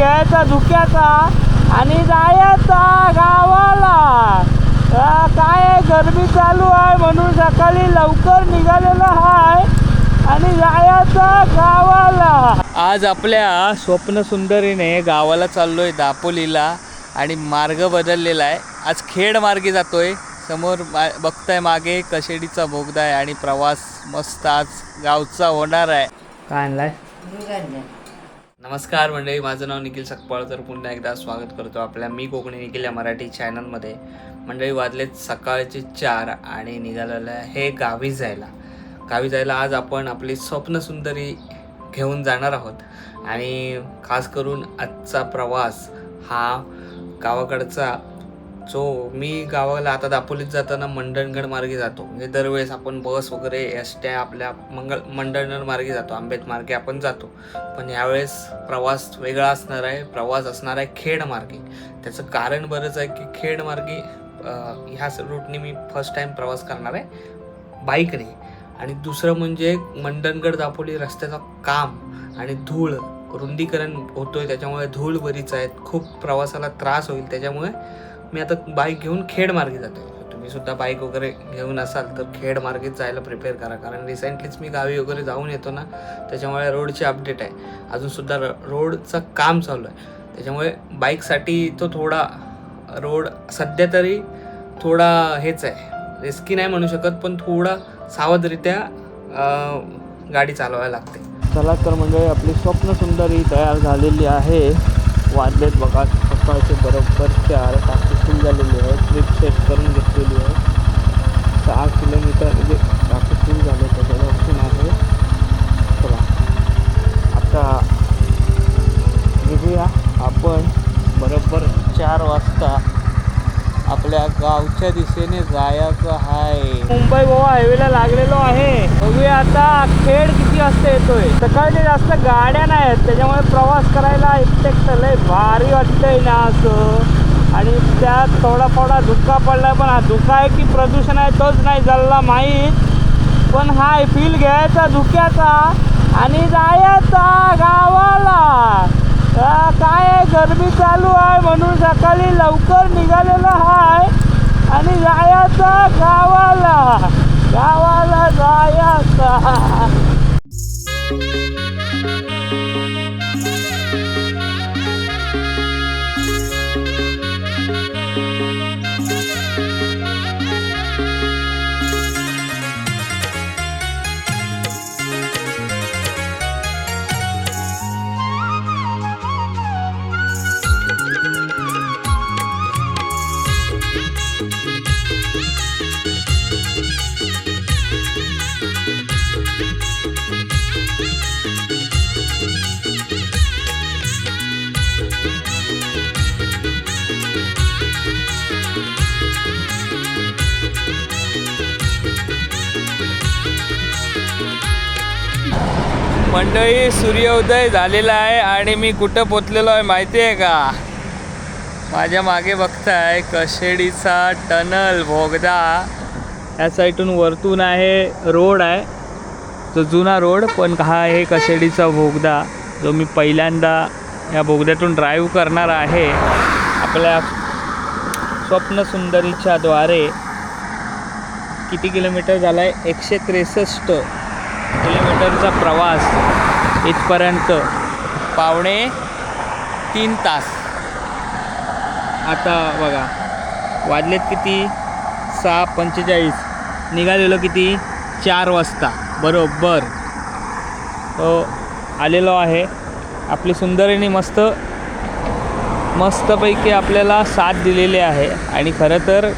घ्यायचा धुक्याचा आणि जायचा गावाला. काय गरमी चालू आहे म्हणून सकाळी लवकर निघालेलो आहे आणि जायचा गावाला. आज आपल्या स्वप्नसुंदरीने गावाला चाललोय दापोलीला आणि मार्ग बदललेला आहे. आज खेड मार्गे जातोय. समोर बघताय मागे कशेडीचा बोगदा आहे आणि प्रवास मस्त आज गावचा होणार आहे. काय आणलाय? नमस्कार मंडळी, माझं नाव निखिल सकपाळ. तर पुन्हा एकदा स्वागत करतो आपल्या मी कोकणी निखिल या मराठी चॅनलमध्ये. मंडळी वाजलेत सकाळचे 4 आणि निघालेलं आहे गावी जायला. आज आपण आपली स्वप्नसुंदरी घेऊन जाणार आहोत आणि खास करून आजचा प्रवास हा गावाकडचा जो मी गावाला आता दापोलीत जाताना मंडणगड मार्गे जातो. म्हणजे दरवेळेस आपण बस वगैरे एसट्या आपल्या मंडणगड मार्गे जातो, आंबेत मार्गे आपण जातो. पण यावेळेस प्रवास वेगळा असणार आहे. प्रवास असणार आहे खेड मार्गे. त्याचं कारण बरंच आहे की खेड मार्गे ह्या रूटने मी फर्स्ट टाइम प्रवास करणार आहे बाईकने. आणि दुसरं म्हणजे मंडणगड दापोली रस्त्याचं काम आणि धूळ रुंदीकरण होतोय, त्याच्यामुळे धूळ बरीच आहेत, खूप प्रवासाला त्रास होईल. त्याच्यामुळे मी आता बाईक घेऊन खेड मार्गे जातोय. तुम्ही सुद्धा बाईक वगैरे घेऊन असाल तर खेड मार्गेच जायला प्रिपेअर करा, कारण रिसेंटलीच मी गावी वगैरे जाऊन येतो ना, त्याच्यामुळे रोडची अपडेट आहे. अजूनसुद्धा रोडचं काम चालू आहे, त्याच्यामुळे बाईकसाठी तो थोडा रोड सध्या तरी थोडा हेच आहे, रिस्की नाही म्हणू शकत, पण थोडा सावधरित्या गाडी चालवायला लागते. चला तर म्हणजे आपली स्वप्नसुंदरी तयार झालेली आहे. वाजलेत बघा सकाळचे बरोबर 4. टाकी फुल झालेली आहे. ट्रिप सेट करून घेतलेली आहे. 6 किलोमीटर म्हणजे टाकी फुल झाले त्याच्यावर ऑप्शन आहे. चला आता निघूया आपण. बरोबर 4 वाजता आपल्या गावच्या दिशेने जायचं आहे. मुंबई गोवा हायवेला लागलेलो आहे. बघूया आता खेड किती वाजता येतोय. सकाळच्या जास्त गाड्या नाही आहेत, त्याच्यामुळे प्रवास करायला एकटं लय भारी वाटतंय ना असं. आणि त्यात थोडा धुका पडलाय, पण हा धुका आहे की प्रदूषण आहे तोच नाही झाला माहीत. पण हा फील घ्यायचा धुक्याचा आणि जायचा गावाला. काय गरमी चालू आहे म्हणून सकाळी लवकर निघालेलो आहे आणि जायचं गावाला जायचं. मंडळी सूर्योदय झालेला आहे आणि मी कुठं पोचलेलो आहे माहिती आहे का? माझ्या मागे बघताय कशेडीचा टनल बोगदा. या साईडून वरतून आहे रोड आहे, जो जुना रोड, पण हा आहे कशेडीचा बोगदा जो मी पहिल्यांदा या बोगद्यातून ड्राईव्ह करणार आहे आपल्या स्वप्नसुंदरीच्या द्वारे. किती किलोमीटर झाला आहे? 163 किलोमीटरचा प्रवास इथपर्यंत, 2.5-3 तास. आता बघा वाजलेत किती? 6:45. निघालेलो किती? 4 वाजता बरोबर. तो आलेलो आहे. आपली सुंदरीने मस्तपैकी आपल्याला साथ दिलेली आहे. आणि खरं तर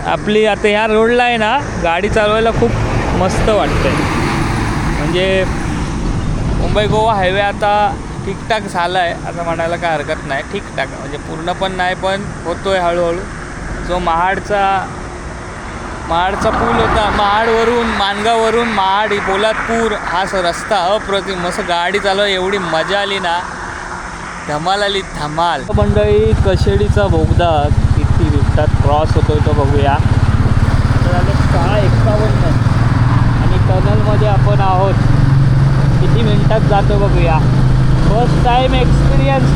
आपली आता ह्या रोडला आहे ना गाडी चालवायला खूप मस्त वाटतंय. म्हणजे मुंबई गोवा हायवे आता ठीकठाक झाला आहे असं म्हणायला काय हरकत नाही. ठीकठाक म्हणजे पूर्ण पण नाही, पण होतो आहे हळूहळू. जो महाडचा पूल होता, महाडवरून माणगावरून महाड पोलादपूर हा रस्ता अप्रतिम, मस्त गाडी चालवायला एवढी मजा आली ना, धमाल आली धमाल. मंडळी कशेडीचा बोगदा किती मिनिटात क्रॉस होतोय तो बघूया. 6:51 आणि टनलमध्ये आपण आहोत. किती मिनिटात जातो बघूया. First time experience.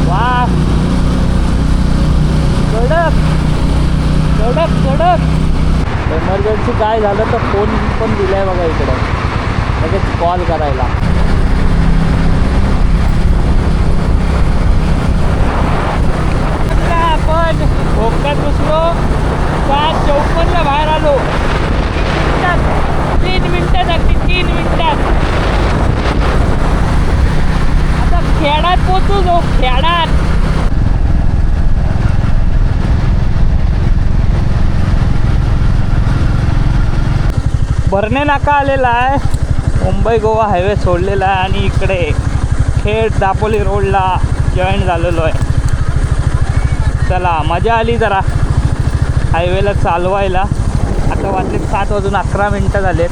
वा कडक कडक कडक. एमर्जन्सी काय झालं तर फोन पण दिलाय बघा इकडं, लगेच कॉल करायला. आपण कोकणात घुसलो, 7:54 बाहेर आलो. 3 मिनिटात अगदी 3 मिनिटात. आता खेड्यात पोचू जो, खेड्यात. बर्ने नाका आलेला आहे, मुंबई गोवा हायवे सोडलेला आहे आणि इकडे खेड दापोली रोडला जॉईन झालेलो आहे. चला मजा आली जरा हायवेला चालवायला. आता वाजले 7:11 झालेत.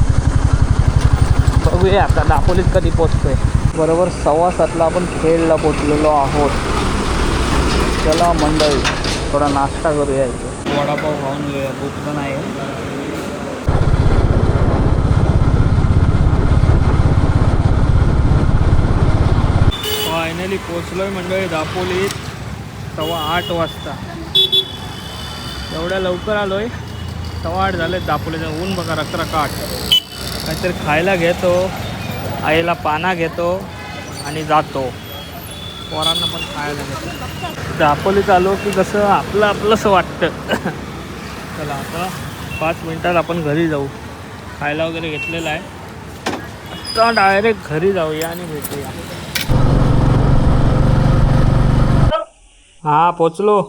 बघूया आता दापोलीत कधी पोचतोय. बरोबर 7:15 आपण खेडला पोचलेलो आहोत. चला मंडळी थोडा नाश्ता करूया. इथे वडापाव खाऊन घेऊया, भूक पण आहे. फायनली पोचलोय मंडळी दापोलीत 8:15 वाजता. एवढ्या लवकर आलोय, 8:15 झाले दापोलीचं. ऊन बघा रखरखाट. काहीतरी खायला घेतो, आईला पाना घेतो आणि जातो. पोरांना पण खायला घेतो. दापोलीत आलो की कसं आपलंसं वाटतं. चला आता 5 मिनटात आपण घरी जाऊ. खायला वगैरे घेतलेलं आहे. आता डायरेक्ट घरी जाऊया आणि भेटूया. हा पोचलो.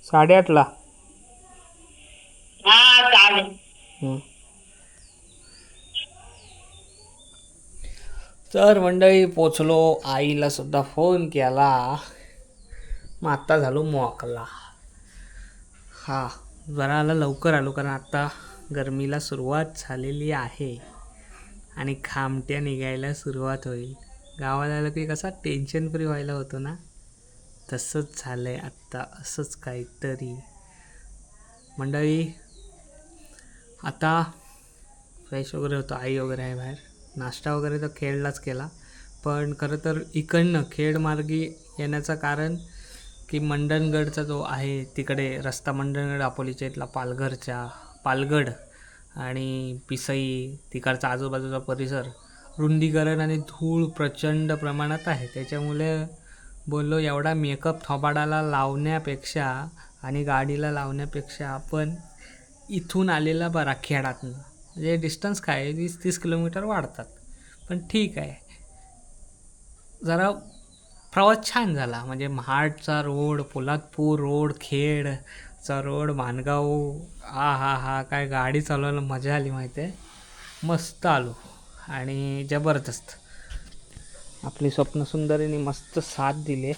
8:30ला. तर मंडळी पोचलो. आईला सुद्धा फोन केला. मग आत्ता झालो मोकला. हा जरा आला लवकर आलो, कारण आत्ता गरमीला सुरुवात झालेली आहे आणि खामट्या निघायला सुरुवात होईल. गावाला आलं की कसा टेन्शन फ्री व्हायला होतो ना, तसंच झालं आहे आत्ता. असंच काहीतरी मंडळी. आता फ्रेश वगैरे होतो. आई वगैरे आहे बाहेर. नाश्ता वगैरे तर खेडलाच केला, पण खरं तर इकडनं खेड मार्गी येण्याचं कारण की मंडणगडचा जो आहे तिकडे रस्ता, मंडणगड दापोलीच्या इथला पालगड आणि पिसई तिकडचा आजूबाजूचा परिसर रुंदीकरण आणि धूळ प्रचंड प्रमाणात आहे. त्याच्यामुळे बोललो एवढा मेकअप थोबाडाला लावण्यापेक्षा आणि गाडीला लावण्यापेक्षा आपण इथून आलेला बरा खेडातनं. म्हणजे डिस्टन्स काय 20-30 किलोमीटर वाढतात, पण ठीक आहे. जरा प्रवास छान झाला. म्हणजे महाडचा रोड, पोलादपूर रोड, खेडचा रोड, माणगाव. हा काय गाडी चालवायला मजा आली माहिती आहे. मस्त आलो आणि जबरदस्त. आपली स्वप्नसुंदरीने मस्त साथ दिले.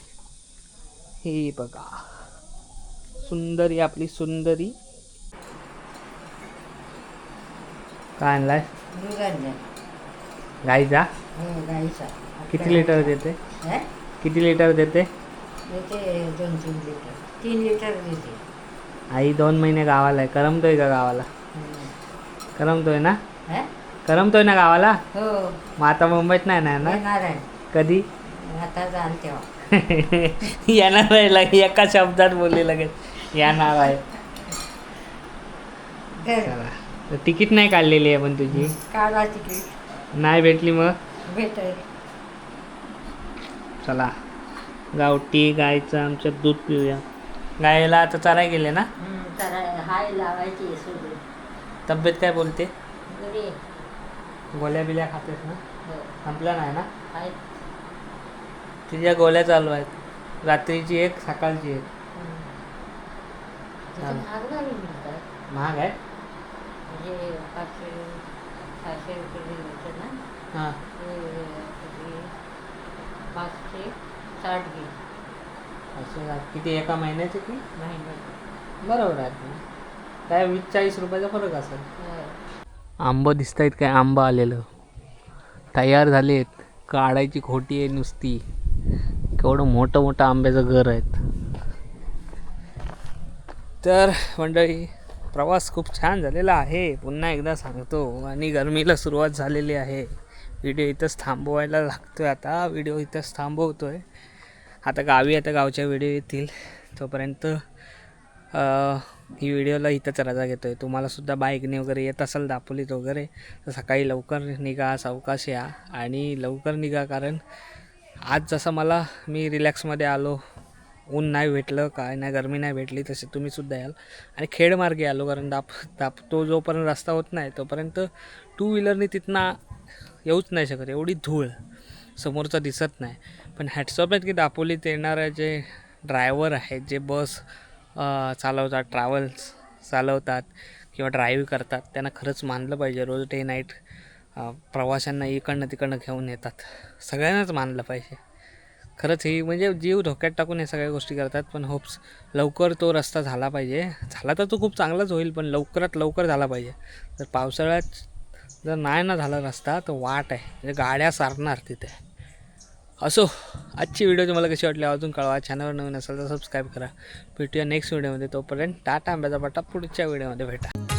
ही बघा सुंदरी, आपली सुंदरी. काय आणलाय? गाईचा. किती लिटर देते? किती लिटर देते? 2-3 लिटर, 3 लिटर देते. आई 2 महिने गावाला आहे. करमतोय का गावाला? करमतोय ना? करमतोय ना गावाला? हो. मग आता मुंबईत नाही ना? येणार आहे. कधी? आता जाल तेव्हा. येणार आहे. एका शब्दात बोलले लगेच येणार आहे. चला, तिकीट नाही काढलेली आहे पण तुझी? काढा तिकीट. नाही भेटली मग? भेटेल. चला गावठी गायचं आमच्या दूध पिऊया. गायला आता चराय गेले ना? हाय लावायची सगळी. तब्येत काय बोलते? बरी. गोळ्या बिल्या खातेस ना? संपल्या नाही ना? आहेत. तिच्या गोळ्या चालू आहेत. रात्रीची एक, सकाळची एक. महाग आहे. म्हणजे 500-600 रुपये लिटर ना. हां 560 घे. असं किती एका महिन्याचे की? महिन्यात. बरोबर आहे. काय 20-40 रुपयाचा फरक असेल. आंबं दिसत आहेत काय? आंबं आलेलं तयार झालेत. काढायची खोटी आहे नुसती. केवढं मोठं आंब्याचं घर आहेत. तर मंडळी प्रवास खूप छान झालेला आहे पुन्हा एकदा सांगतो. आणि गरमीला सुरुवात झालेली आहे. व्हिडिओ इथंच थांबवायला लागतो आहे. आता व्हिडिओ इथंच थांबवतो आहे. आता गावच्या व्हिडिओ येतील तोपर्यंत ही व्हिडिओला इथंच रजा घेतो आहे. तुम्हालासुद्धा बाईकने वगैरे येत असेल दापोलीत वगैरे तर सकाळी लवकर निघा, सावकाश या आणि लवकर निघा. कारण आज जसं मी रिलॅक्समध्ये आलो, ऊन नाही भेटलं, काय नाही, गरमी नाही भेटली, तसे तुम्हीसुद्धा याल. आणि खेडमार्गे आलो कारण तो जोपर्यंत रस्ता होत नाही तोपर्यंत टू व्हीलरनी तिथनं येऊच नाही शकत. एवढी धूळ समोरचा दिसत नाही. पण हॅट्सऑफ आहेत की दापोलीत येणारे जे ड्रायव्हर आहेत, जे बस चालवतात, ट्रॅव्हल्स चालवतात किंवा ड्राईव्ह करतात, त्यांना खरंच मानलं पाहिजे. रोज डे नाईट प्रवाशांना इकडनं तिकडनं घेऊन येतात. सगळ्यांनाच मानलं पाहिजे. खरंच ही म्हणजे जीव धोक्यात टाकून हे सगळ्या गोष्टी करतात. पण होप्स लवकर तो रस्ता झाला पाहिजे. झाला तर तो खूप चांगलाच होईल, पण लवकरात लवकर झाला पाहिजे. तर पावसाळ्यात जर नाही ना झाला रस्ता तर वाट आहे, म्हणजे गाड्या सारणार तिथे. असो, आजची व्हिडिओ तुम्हाला कशी वाटली अजून कळवा. चॅनलवर नवीन असेल तर सबस्क्राईब करा. भेटूया नेक्स्ट व्हिडिओमध्ये. तोपर्यंत टाटा, आंब्याचा पट्टा. पुढच्या व्हिडिओमध्ये भेटा.